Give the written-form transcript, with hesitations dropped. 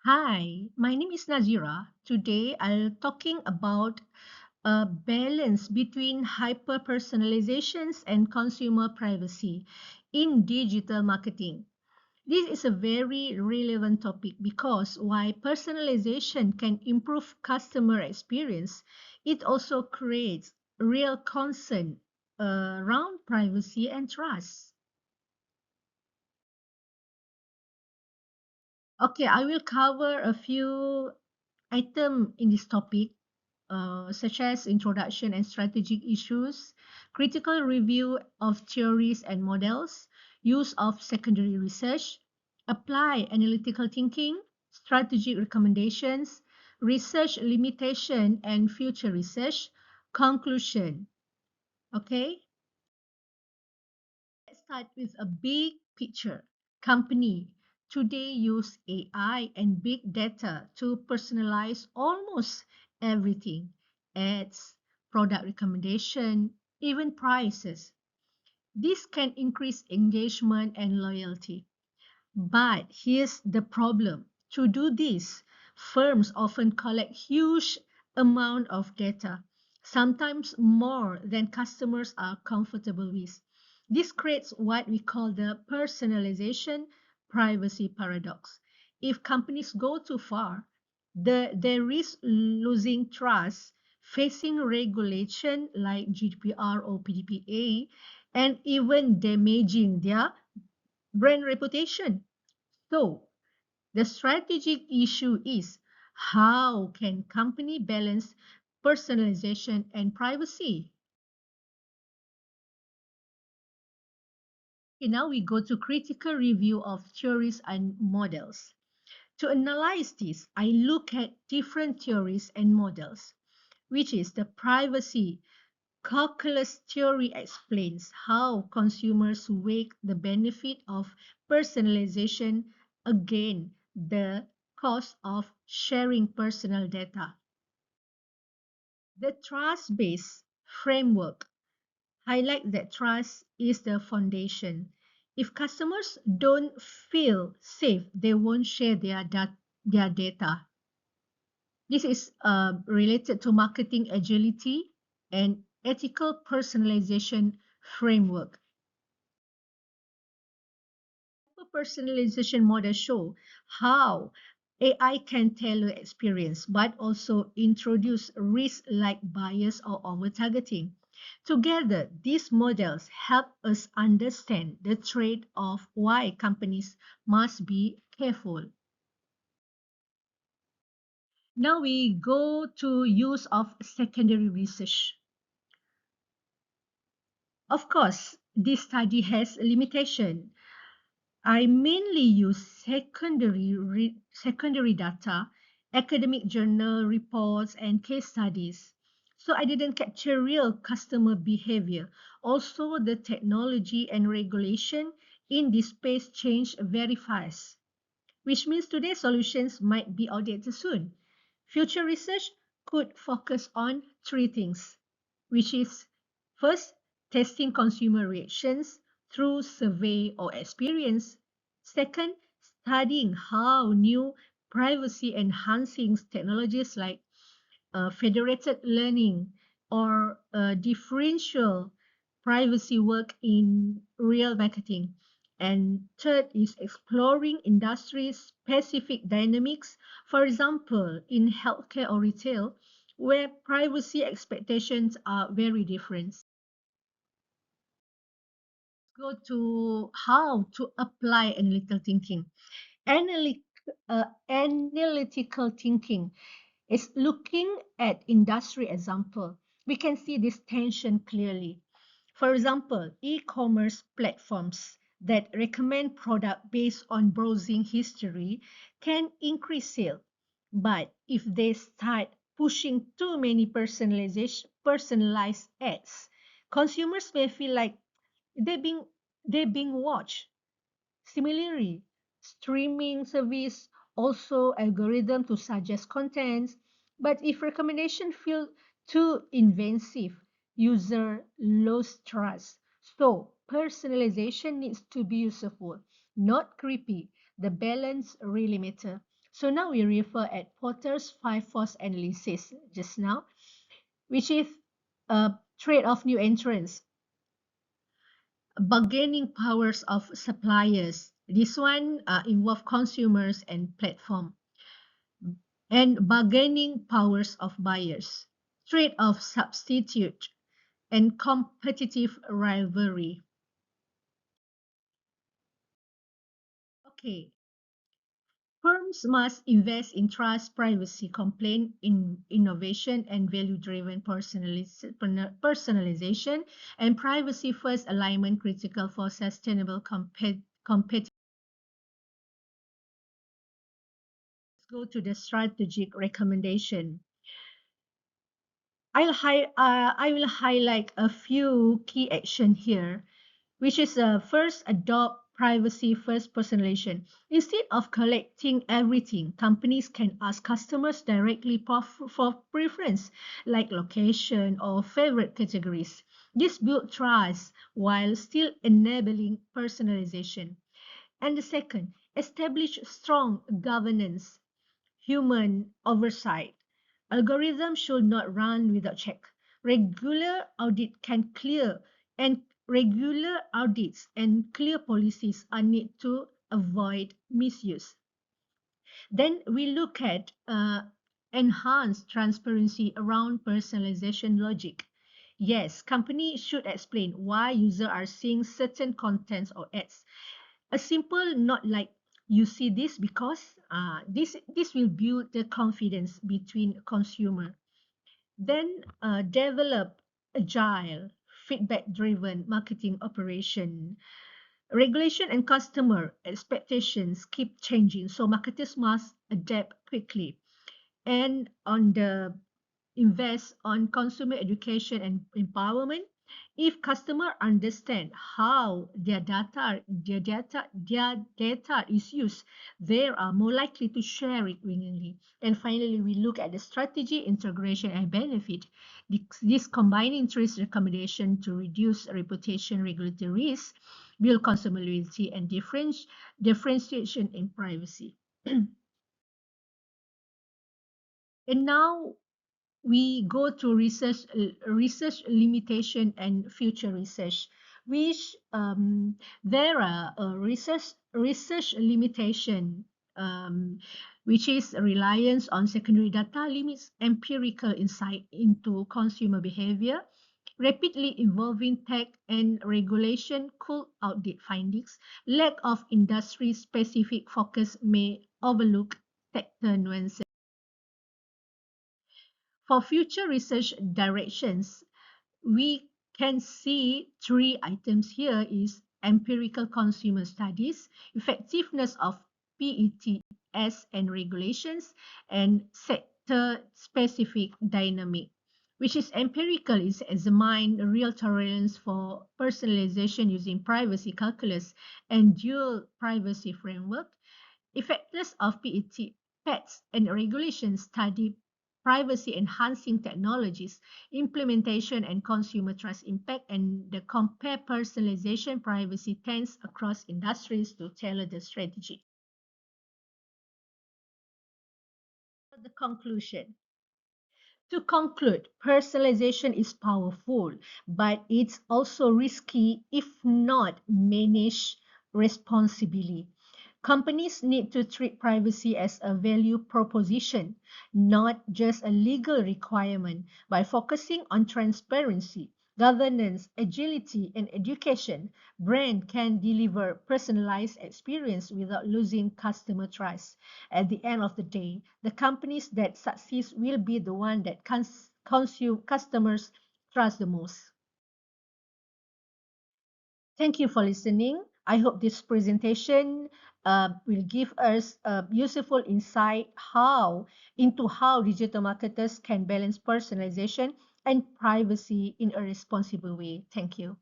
Hi, my name is Nazirah. Today I'll talking about a balance between hyper personalizations and consumer privacy in digital marketing. This is a very relevant topic because while personalization can improve customer experience, it also creates real concern around privacy and trust. Okay, I will cover a few items in this topic such as introduction and strategic issues, critical review of theories and models, use of secondary research, apply analytical thinking, strategic recommendations, research limitation and future research, conclusion. Okay, let's start with a big picture. Company today use AI and big data to personalize almost everything. Ads, product recommendation, even prices. This can increase engagement and loyalty. But here's the problem. To do this, firms often collect huge amount of data, sometimes more than customers are comfortable with. This creates what we call the personalization privacy paradox. If companies go too far, they risk losing trust, facing regulation like GDPR or PDPA, and even damaging their brand reputation. So, the strategic issue is how can company balance personalization and privacy? Okay, now we go to critical review of theories and models. To analyze this, I look at different theories and models, which is the privacy calculus theory explains how consumers weigh the benefit of personalization against the cost of sharing personal data. The trust-based framework highlights that trust is the foundation. If customers don't feel safe, they won't share their data. This is related to marketing agility and ethical personalization framework. Personalization models show how AI can tailor experience but also introduce risks like bias or over-targeting. Together, these models help us understand the trade-off why companies must be careful. Now we go to use of secondary research. Of course, this study has limitation. I mainly use secondary data, academic journal reports, and case studies. So I didn't capture real customer behavior. Also, the technology and regulation in this space change very fast, which means today's solutions might be outdated soon. Future research could focus on three things, which is first, testing consumer reactions through survey or experience. Second, studying how new privacy enhancing technologies like federated learning or differential privacy work in real marketing. And third is exploring industry specific dynamics, for example, in healthcare or retail, where privacy expectations are very different. Go to how to apply analytical thinking. Analy- Analytical thinking is looking at industry example. We can see this tension clearly. For example, e-commerce platforms that recommend product based on browsing history can increase sale. But if they start pushing too many personalized ads, consumers may feel like they're being they're being watched. Similarly, streaming service also algorithm to suggest contents, but if recommendation feel too invasive, user lose trust. So personalization needs to be useful, not creepy. The balance really matter. So now we refer at Porter's five force analysis just now, which is a trade of new entrants, bargaining powers of suppliers. This one involve consumers and platform, and bargaining powers of buyers, trade of substitute, and competitive rivalry. Okay, firms must invest in trust, privacy, complaint, in innovation, and value-driven personalization, and privacy-first alignment critical for sustainable competitive. Let's go to the strategic recommendation. I will highlight a few key action here, which is first, adopt privacy first personalization. Instead of collecting everything, companies can ask customers directly for preference, like location or favorite categories. This builds trust while still enabling personalization. And the second, establish strong governance, human oversight. Algorithms should not run without check. Regular audit can clear and regular audits and clear policies are need to avoid misuse. Then we look at enhanced transparency around personalization logic. Yes, companies should explain why users are seeing certain contents or ads. A simple not like you see this because this will build the confidence between consumer. Then develop agile, feedback driven marketing operation. Regulation and customer expectations keep changing, so marketers must adapt quickly. And on the invest on consumer education and empowerment. If customer understand how their data is used, they are more likely to share it willingly. And finally, we look at the strategy, integration, and benefit. This combining interest recommendation to reduce reputation regulatory risk, build consumer loyalty, and differentiation in privacy. And now we go to research limitation and future research, which there are research limitation, which is reliance on secondary data limits empirical insight into consumer behavior. Rapidly evolving tech and regulation could outdate findings. Lack of industry specific focus may overlook sector nuances. For future research directions, we can see three items here is empirical consumer studies, effectiveness of PETS and regulations, and sector-specific dynamic, which is empirical is examine the real tolerance for personalization using privacy calculus and dual privacy framework. Effectiveness of PETs and regulations study privacy enhancing technologies, implementation and consumer trust impact, and the compare personalization privacy trends across industries to tailor the strategy. The conclusion. To conclude, personalization is powerful, but it's also risky if not managed responsibly. Companies need to treat privacy as a value proposition, not just a legal requirement. By focusing on transparency, governance, agility, and education, brand can deliver personalized experience without losing customer trust. At the end of the day, the companies that succeed will be the one that consume customers trust the most. Thank you for listening. I hope this presentation will give us a useful insight into how digital marketers can balance personalization and privacy in a responsible way. Thank you.